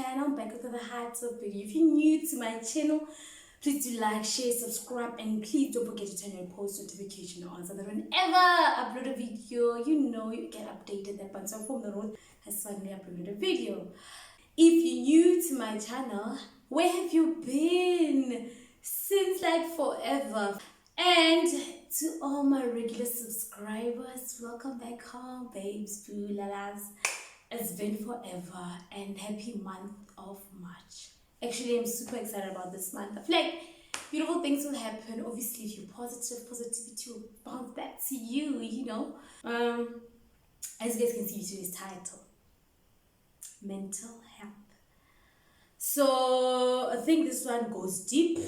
channel. I'm back with another hot video. If you're new to my channel, please do like, share, subscribe, and please don't forget to turn your post notification on so that whenever I upload a video, you get updated that Bantam from the Road has finally uploaded a video. If you're new to my channel, where have you been? Since like forever. And to all my regular subscribers, welcome back home, babes, boo, lalas. It's been forever and happy month of March. Actually, I'm super excited about this month. I feel like beautiful things will happen. Obviously, if you're positive, positivity will bounce back to you, As you guys can see today's title, mental health. So I think this one goes deep.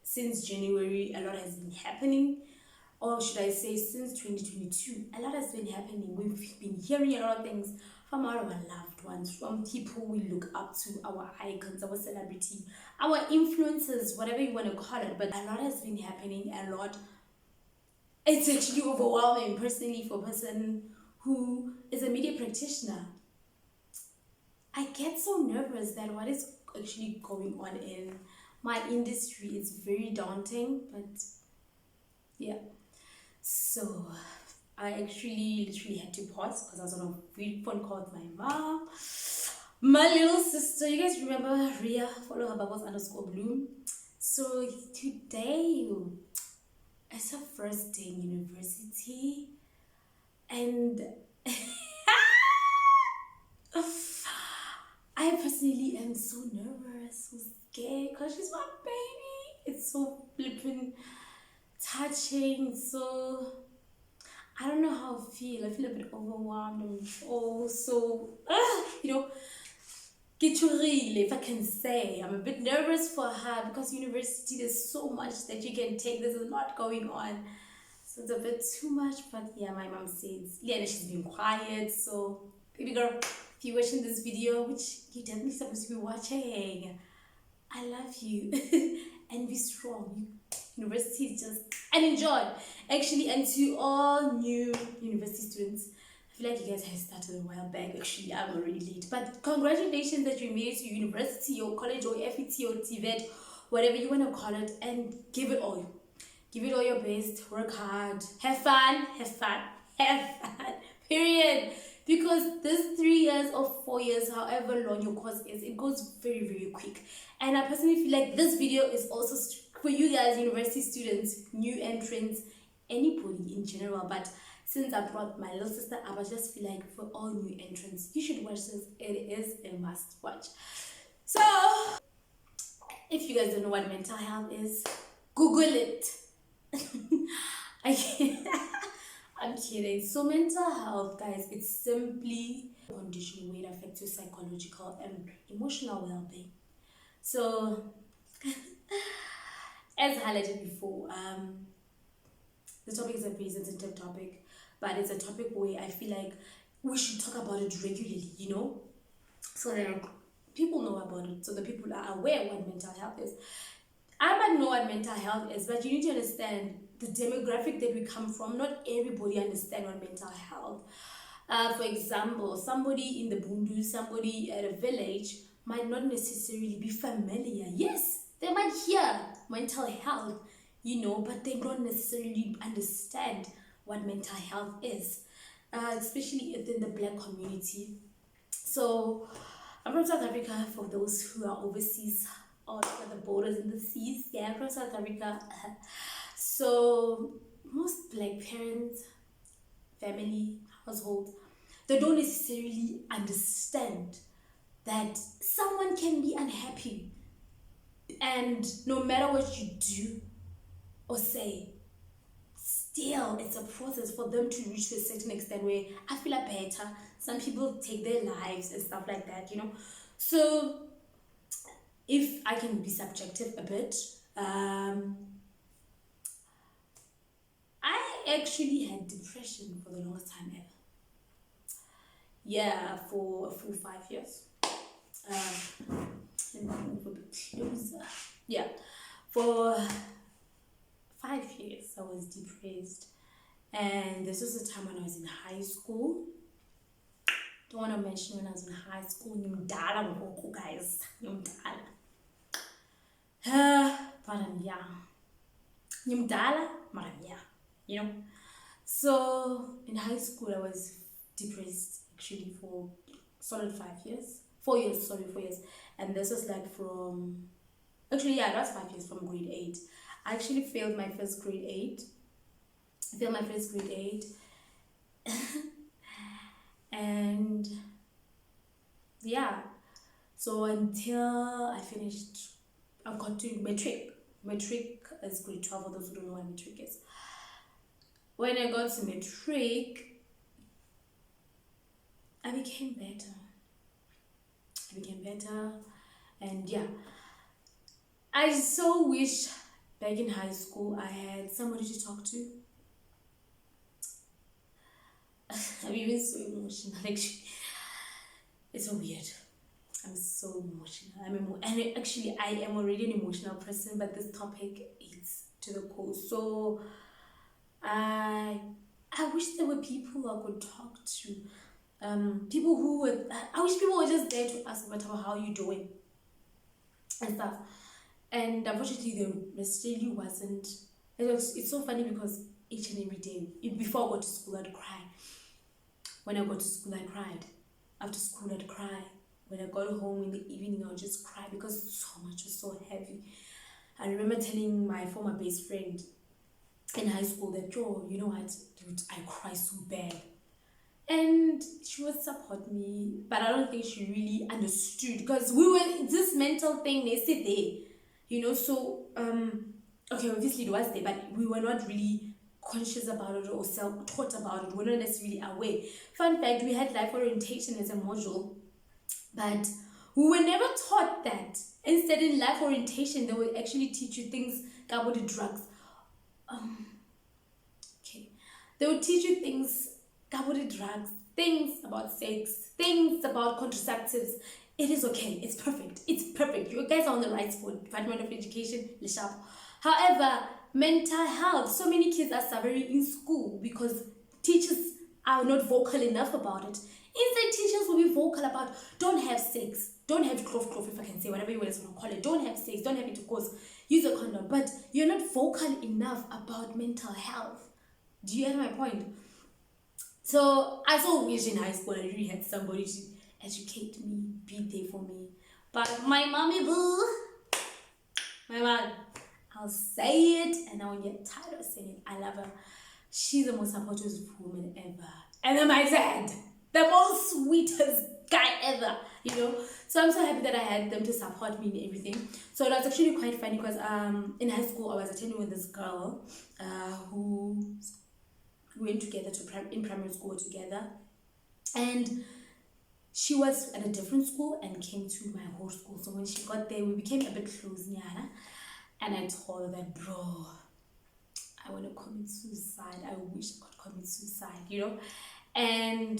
Since January, a lot has been happening. Or should I say since 2022, a lot has been happening. We've been hearing a lot of things from our loved ones, from people we look up to, our icons, our celebrity, our influencers, whatever you want to call it. But a lot has been happening, a lot. It's actually overwhelming, personally, for a person who is a media practitioner. I get so nervous that what is actually going on in my industry is very daunting, but yeah. So I actually literally had to pause because I was on a real phone call with my mom, my little sister. You guys remember Ria? Follow her bubbles_bloom. So today it's her first day in university, and I personally am so nervous, so scared because she's my baby. It's so flippin' touching. So I don't know how I feel. I feel a bit overwhelmed and also, if I can say. I'm a bit nervous for her because university, there's so much that you can take. There's a lot going on. So it's a bit too much. But yeah, my mom says, yeah, she's been quiet. So baby girl, if you're watching this video, which you're definitely supposed to be watching, I love you. And be strong. University is just, and enjoy. Actually, and to all new university students, I feel like you guys have started a while back. Actually, I'm already late. But congratulations that you made it to university or college or FET or TVET, whatever you want to call it, and give it all. Give it all your best. Work hard. Have fun. Have fun. Have fun. Period. Because this 3 years or 4 years, however long your course is, it goes very, very quick. And I personally feel like this video is also for you guys, university students, new entrants, anybody in general. But since I brought my little sister up, I just feel like for all new entrants, you should watch this. It is a must watch. So if you guys don't know what mental health is, Google it. I'm kidding. So mental health, guys, it's simply a condition where it affects your psychological and emotional well-being. So as highlighted before, the topic is a very sensitive topic, but it's a topic where I feel like we should talk about it regularly, so that people know about it, so that people are aware what mental health is. I might know what mental health is, but you need to understand the demographic that we come from. Not everybody understands what mental health. For example, somebody in the Bundu, somebody at a village might not necessarily be familiar. Yes, they might hear mental health, but they don't necessarily understand what mental health is, especially within the Black community. So I'm from South Africa, for those who are overseas, or at the borders and the seas. Yeah, I'm from South Africa. So most Black parents, family, households, they don't necessarily understand that someone can be unhappy, and no matter what you do or say, still it's a process for them to reach to a certain extent where I feel like better. Some people take their lives and stuff like that, So if I can be subjective a bit, I actually had depression for the longest time ever. Yeah, for a full 5 years. Let me move a bit closer. Yeah, for 5 years I was depressed, and this was a time when I was in high school. don't want to mention when I was in high school. Ngimdala ngoku, guys. Ngimdala. But I'm young. Ngimdala, but I'm young. You know? So, in high school, I was depressed, actually, for solid 5 years. 4 years, sorry, 4 years. And this was like from... Actually, yeah, that's 5 years, from grade 8. I actually failed my first grade 8. And yeah, so until I finished, I got to matric. Matric is grade 12, for those who don't know what matric is. When I got to matric, I became better. And yeah, I so wish back in high school I had somebody to talk to. I'm even so emotional, actually. It's so weird. I'm so emotional. I am already an emotional person, but this topic is to the core. So I wish there were people I could talk to. I wish people were just there to ask Mathabo, how you doing and stuff. And unfortunately, there necessarily wasn't. It's so funny because each and every day, before I got to school, I'd cry. When I got to school, I cried. After school, I'd cry. When I got home in the evening, I would just cry because so much was so heavy. I remember telling my former best friend in high school that, yo, you know what, dude, I cry so bad. And she would support me, but I don't think she really understood because we were this mental thing, they sit there, you know. So okay, obviously it was there, but we were not really conscious about it or self-taught about it. We're not necessarily aware. Fun fact, we had life orientation as a module, but we were never taught that. Instead, in life orientation, they would actually teach you things about the drugs. They would teach you things about the drugs, things about sex, things about contraceptives. It is okay. It's perfect. You guys are on the right spot. Department of Education, Le Sharp. However, mental health, so many kids are suffering in school because teachers are not vocal enough about it. Instead, teachers will be vocal about, don't have sex, don't have clove, if I can say, whatever you guys want to call it, don't have sex, don't have intercourse, use a condom. But you're not vocal enough about mental health. Do you get my point? So I so wish in high school I really had somebody to educate me, be there for me. But my mommy boo, my mom, I'll say it and I won't get tired of saying it. I love her. She's the most supportive woman ever. And then my dad, the most sweetest guy ever, you know. So I'm so happy that I had them to support me in everything. So it was actually quite funny because in high school I was attending with this girl who we went together in primary school together, and she was at a different school and came to my whole school. So when she got there, we became a bit close, nyana. And I told her that, bro, I want to commit suicide. I wish I could commit suicide, you know. And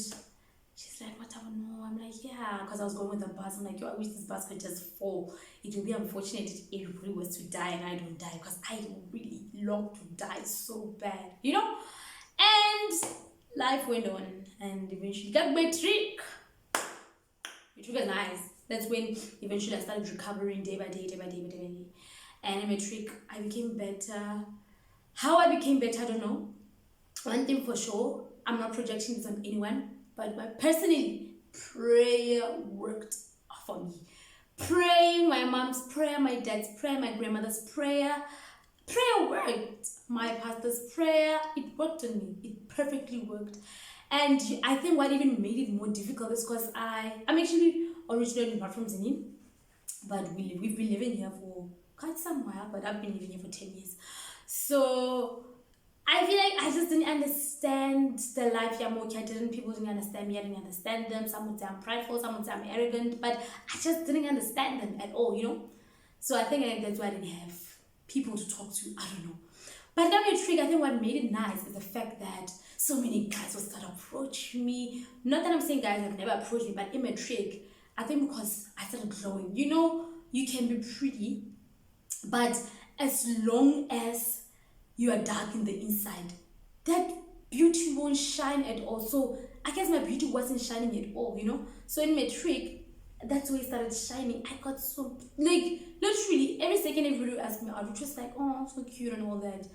she's like, Mathabo, no. I'm like, yeah, because I was going with the bus. I'm like, yo, I wish this bus could just fall. It will be unfortunate if everybody was to die and I don't die, because I really long to die so bad, you know. And life went on, and eventually got matric. Matric was nice. That's when eventually I started recovering day by day. And in matric, I became better. How I became better, I don't know. One thing for sure, I'm not projecting this on anyone, but personally, prayer worked for me. Praying, my mom's prayer, my dad's prayer, my grandmother's prayer. Prayer worked. My pastor's prayer, it worked on me. It perfectly worked. And I think what even made it more difficult is because I'm actually originally not from Zini, but we've been living here for quite some while, but I've been living here for 10 years. So I feel like I just didn't understand the life Yamoki. People didn't understand me, I didn't understand them. Some would say I'm prideful, some would say I'm arrogant, but I just didn't understand them at all, you know. So I think that's why I didn't have people to talk to, I don't know. But now matric, I think what made it nice is the fact that so many guys would start approaching me. Not that I'm saying guys have never approached me, but in matric, I think because I started glowing. You know, you can be pretty, but as long as you are dark in the inside, that beauty won't shine at all. So I guess my beauty wasn't shining at all, you know. So in matric, that's where it started shining. I got so, like, literally every second everybody asked me out, which was like, oh, so cute and all that.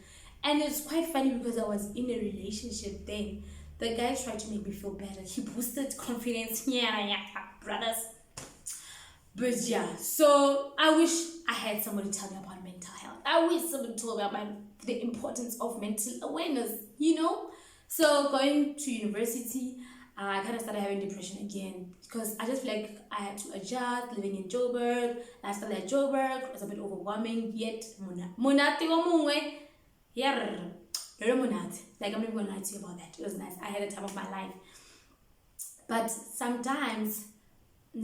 And it's quite funny because I was in a relationship then. The guy tried to make me feel better. He boosted confidence. Yeah, brothers. But yeah, so I wish I had somebody tell me about mental health. I wish somebody told me about the importance of mental awareness, you know? So going to university, I kind of started having depression again because I just feel like I had to adjust living in Joburg. Lifestyle at Joburg was a bit overwhelming, yet monate wa mongwe. Yeah, very monate. Like, I'm not even gonna lie to you about that. It was nice. I had a time of my life. But sometimes,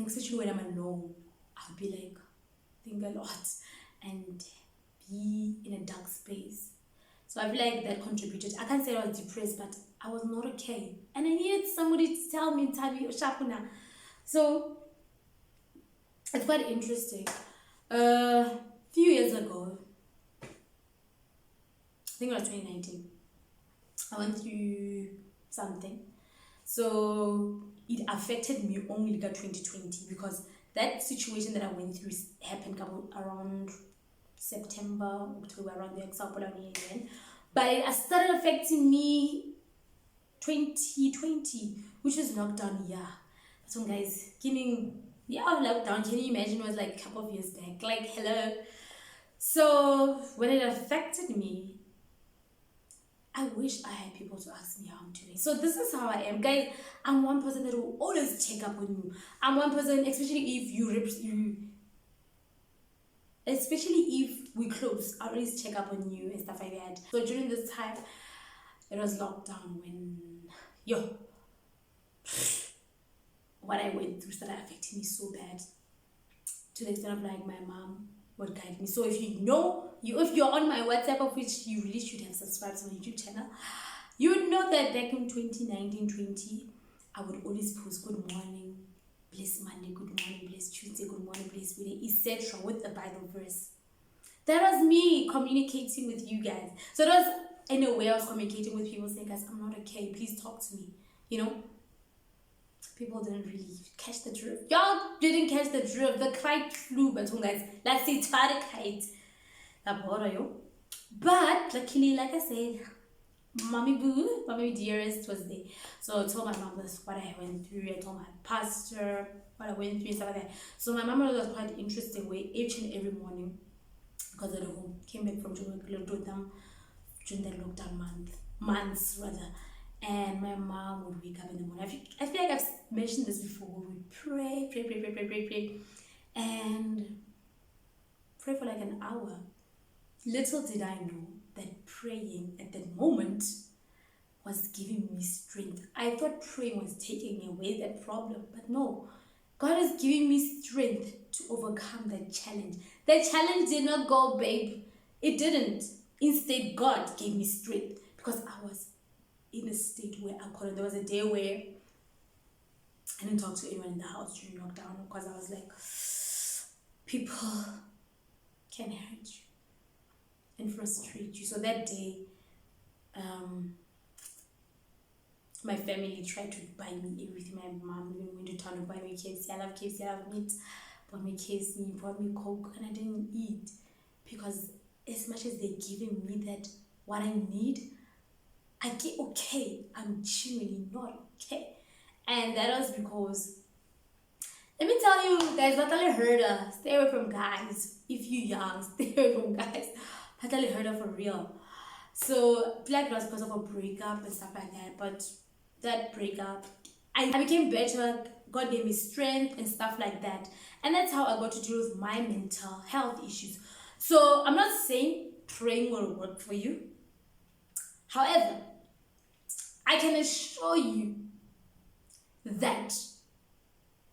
especially when I'm alone, I'll be like, think a lot and be in a dark space. So I feel like that contributed. I can't say I was depressed, but I was not okay. And I needed somebody to tell me, Thabi, Shapuna. So it's quite interesting. A few years ago, I think it was 2019, I went through something. So it affected me only like 2020 because that situation that I went through happened around September, October, around the example again. But it started affecting me 2020, which was lockdown year. So guys, lockdown, can you imagine, it was like a couple of years back. Like, hello. So when it affected me, I wish I had people to ask me how I'm doing. So this is how I am, guys. I'm one person that will always check up on you. I'm one person, especially if we close, I always check up on you and stuff like that. So during this time, it was lockdown when what I went through started affecting me so bad, to the extent of like my mom would guide me. So if if you're on my WhatsApp, of which you really should have subscribed to my YouTube channel, you would know that back in 2019-20, I would always post good morning, bless Monday, good morning, bless Tuesday, good morning, bless Friday, etc. with the Bible verse. That was me communicating with you guys. So it was in a way I was communicating with people, saying, guys, I'm not okay, please talk to me, you know. People didn't really catch the drift. Y'all didn't catch the drift. The kite flew, but guys, let's say Twiter kite. But luckily, like I said, mommy dearest was there. So I told my mom this, what I went through. I told my pastor what I went through and stuff like that. So my mom was quite interesting way each and every morning, because at home came back from Joburg during the lockdown months rather. And my mom would wake up in the morning. I feel like I've mentioned this before. We would pray, and pray for like an hour. Little did I know that praying at that moment was giving me strength. I thought praying was taking away that problem, but no. God is giving me strength to overcome that challenge. That challenge did not go, babe. It didn't. Instead, God gave me strength because I was in a state where I couldn't. There was a day where I didn't talk to anyone in the house during lockdown because I was like, people can hurt you and frustrate you. So that day, my family tried to buy me everything. My mom even went to town to buy me KFC. I love KFC, I love meat. Bought me KFC, bought me Coke, and I didn't eat because as much as they're giving me that what I need, I get okay. I'm genuinely not okay. And that was because, let me tell you guys, Batali herder, stay away from guys. If you young, stay away from guys. Batali herder for real. So I feel like it was because of a breakup and stuff like that. But that breakup, I became better. God gave me strength and stuff like that. And that's how I got to deal with my mental health issues. So I'm not saying praying will work for you. However, I can assure you that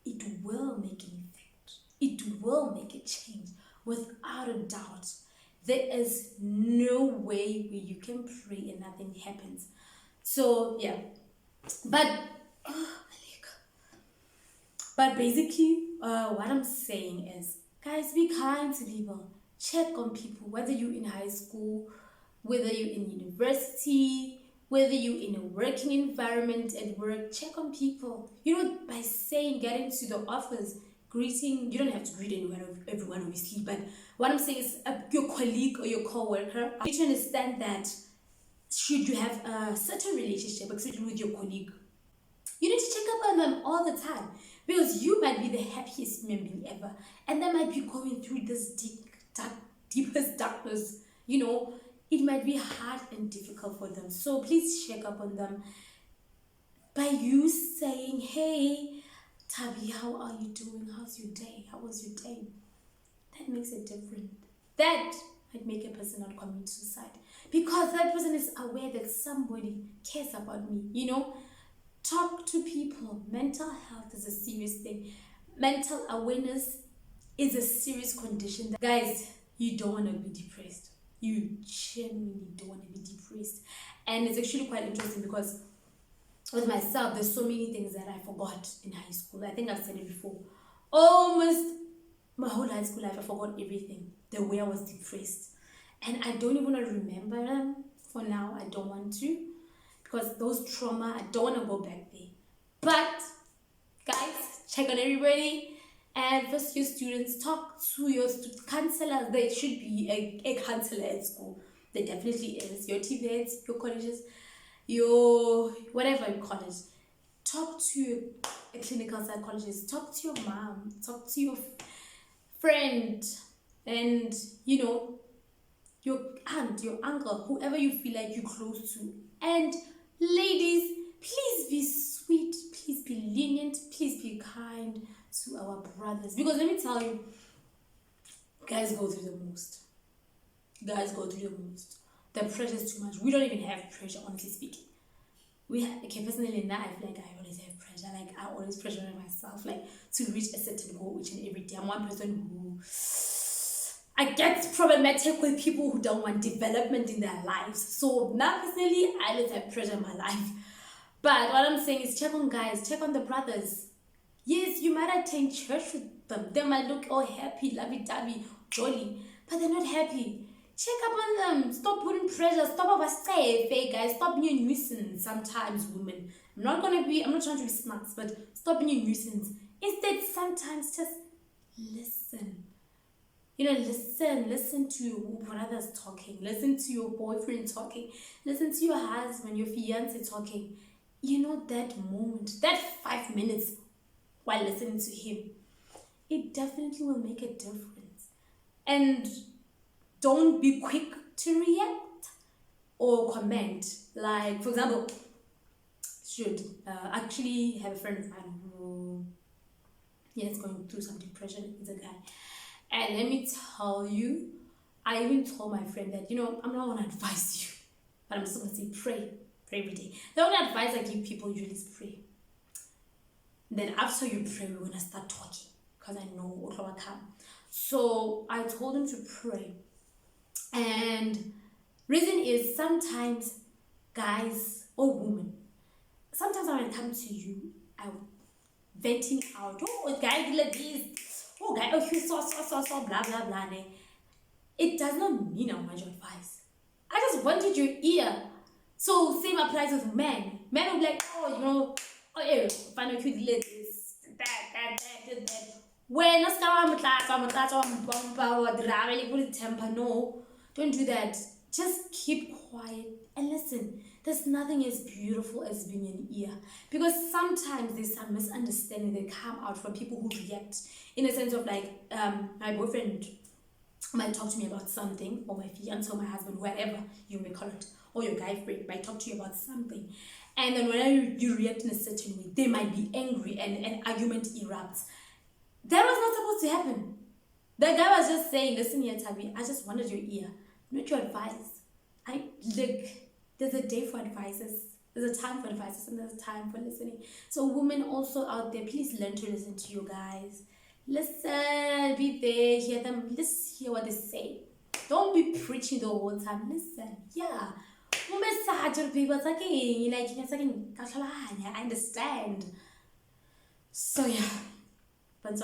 it will make an effect. It will make a change without a doubt. There is no way where you can pray and nothing happens. So yeah, but basically what I'm saying is, guys, be kind to people. Check on people, whether you're in high school, whether you're in university, whether you're in a working environment at work, check on people. By saying, getting to the office, greeting, you don't have to greet everyone obviously, but what I'm saying is your colleague or your co-worker, you need to understand that should you have a certain relationship, especially with your colleague, you need to check up on them all the time, because you might be the happiest human being ever, and they might be going through this deepest darkness. It might be hard and difficult for them. So please check up on them by you saying, hey, Thabi, how are you doing? How's your day? How was your day? That makes it different. That might make a person not commit suicide, because that person is aware that somebody cares about me. Talk to people. Mental health is a serious thing. Mental awareness is a serious condition. Guys, you don't want to be depressed. You genuinely don't want to be depressed. And it's actually quite interesting, because with myself, there's so many things that I forgot in high school. I think I've said it before. Almost my whole high school life, I forgot everything. The way I was depressed. And I don't even want to remember them. For now, I don't want to. Because those trauma, I don't want to go back there. But, guys, check on everybody. And first year students, talk to your counselors. There should be a counselor at school. There definitely is. Your TVETs, your colleges, your whatever you call it. Talk to a clinical psychologist. Talk to your mom. Talk to your friend. And, your aunt, your uncle, whoever you feel like you're close to. And ladies, please be sweet. Please be lenient. Please be kind to our brothers, because let me tell you, guys go through the most. The pressure is too much. We don't even have pressure, honestly speaking. Personally now, I feel like I always have pressure. Like, I always pressure myself, like, to reach a certain goal each and every day. I'm one person who I get problematic with people who don't want development in their lives. So now personally, I always have pressure in my life. But what I'm saying is, check on guys, check on the brothers. Yes, you might attend church with them. They might look all happy, lovey-dovey, jolly, but they're not happy. Check up on them. Stop putting pressure. Stop overstaying, guys. Stop being a nuisance sometimes, women. I'm not trying to be smart, but stop being a nuisance. Instead, sometimes just listen. Listen to your brothers talking. Listen to your boyfriend talking. Listen to your husband, your fiancé talking. That moment, that 5 minutes while listening to him, it definitely will make a difference. And don't be quick to react or comment. Like, for example, actually have a friend of mine who is going through some depression. He's a guy. And let me tell you, I even told my friend that, I'm not going to advise you, but I'm just going to say pray every day. The only advice I give people usually is pray. Then after you pray, we're going to start talking, because I know what will come. So I told him to pray. And reason is, sometimes guys or women, sometimes when I come to you, I'm venting out. Oh, guy did like this. Oh, guy, oh, you so, blah, blah, blah. It does not mean I want your advice. I just wanted your ear. So same applies with men. Men will be like, find out who did this, that. When no, don't do that. Just keep quiet and listen. There's nothing as beautiful as being an ear, because sometimes there's some misunderstanding that come out from people who react in a sense of like, my boyfriend might talk to me about something, or my fiancé, or my husband, whatever you may call it, or your guy friend might talk to you about something, and then whenever you react in a certain way, they might be angry and an argument erupts. That was not supposed to happen. The guy was just saying, listen here, Thabi, I just wanted your ear, not your advice. There's a day for advices. There's a time for advices, and there's a time for listening. So women also out there, please learn to listen to you guys. Listen, be there, hear them, let's hear what they say. Don't be preaching the whole time. Listen, yeah. People talking, I understand. So yeah, but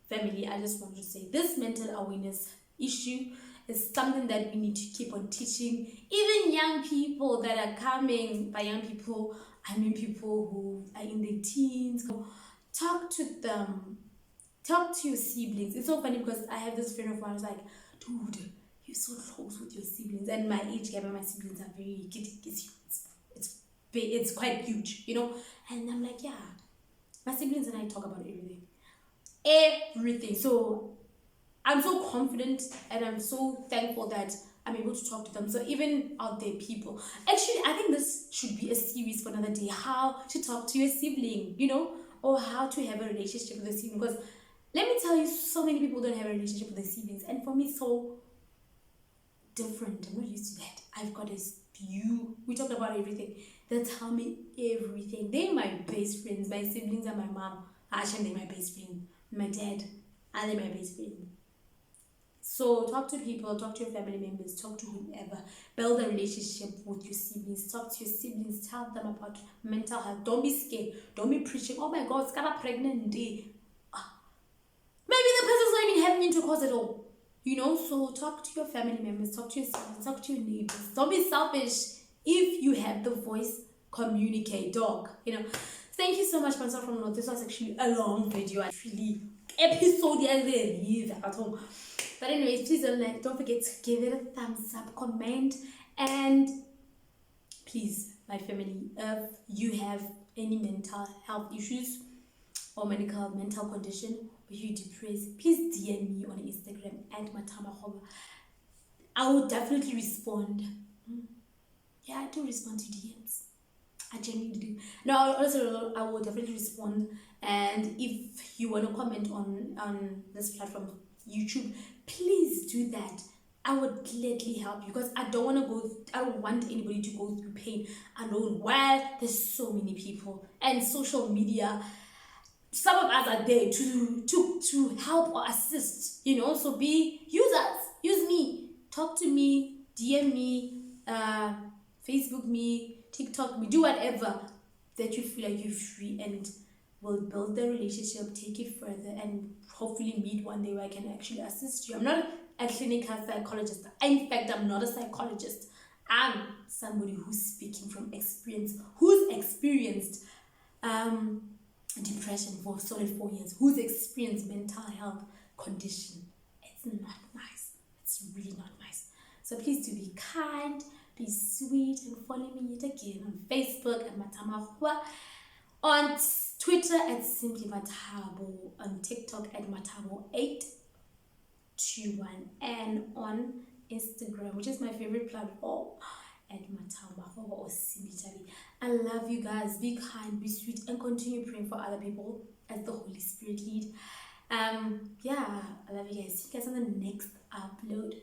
family, I just want to say this mental awareness issue It's something that we need to keep on teaching. Even young people that are coming, by young people, I mean people who are in their teens. Talk to them. Talk to your siblings. It's so funny because I have this friend of mine who's like, dude, you're so close with your siblings. And my age gap and my siblings are very, it's quite huge, you know? And I'm like, yeah, my siblings and I talk about everything. Everything. So I'm so confident and I'm so thankful that I'm able to talk to them. So even out there, people, actually, I think this should be a series for another day, how to talk to your sibling, you know, or how to have a relationship with a sibling. Because let me tell you, so many people don't have a relationship with their siblings. And for me, it's so different. I'm not used to that. I've got this view. We talked about everything. They tell me everything. They're my best friends. My siblings and my mom. Actually, they're my best friend. My dad. And they're my best friend. So talk to people. Talk to your family members. Talk to whoever. Build a relationship with your siblings. Talk to your siblings. Tell them about mental health. Don't be scared. Don't be preaching. Oh my God, it's got a pregnant day. Maybe the person's not even having intercourse at all. You know, so talk to your family members, talk to your siblings, talk to your neighbors. Don't be selfish. If you have the voice, communicate, dog. You know. Thank you so much, Sponsor from North. This was actually a long video. Actually, episode at home. But anyways, please don't forget to give it a thumbs up, comment, and please, my family, if you have any mental health issues or mental condition, or you depressed, please DM me on Instagram at Makgoba. I will definitely respond. Yeah, I do respond to DMs. I genuinely do. No, also I will definitely respond. And if you want to comment on this platform, YouTube, please do that. I would gladly help you because I don't want anybody to go through pain alone. While there's so many people and social media, some of us are there to help or assist, you know. So use me, talk to me, DM me, Facebook me, TikTok me, do whatever that you feel like you're free, and we'll build the relationship, take it further, and hopefully meet one day where I can actually assist you. I'm not a clinical psychologist. In fact, I'm not a psychologist. I'm somebody who's speaking from experience, who's experienced depression for solid 4 years, who's experienced mental health condition. It's not nice. It's really not nice. So please do be kind, be sweet, and follow me yet again on Facebook at Mathabo, on Twitter at simply Mathabo, on TikTok at Mathabo821, and on Instagram, which is my favorite platform, at Mathabo or simply Thabi. I love you guys. Be kind, be sweet, and continue praying for other people as the Holy Spirit lead. Yeah, I love you guys. See you guys on the next upload.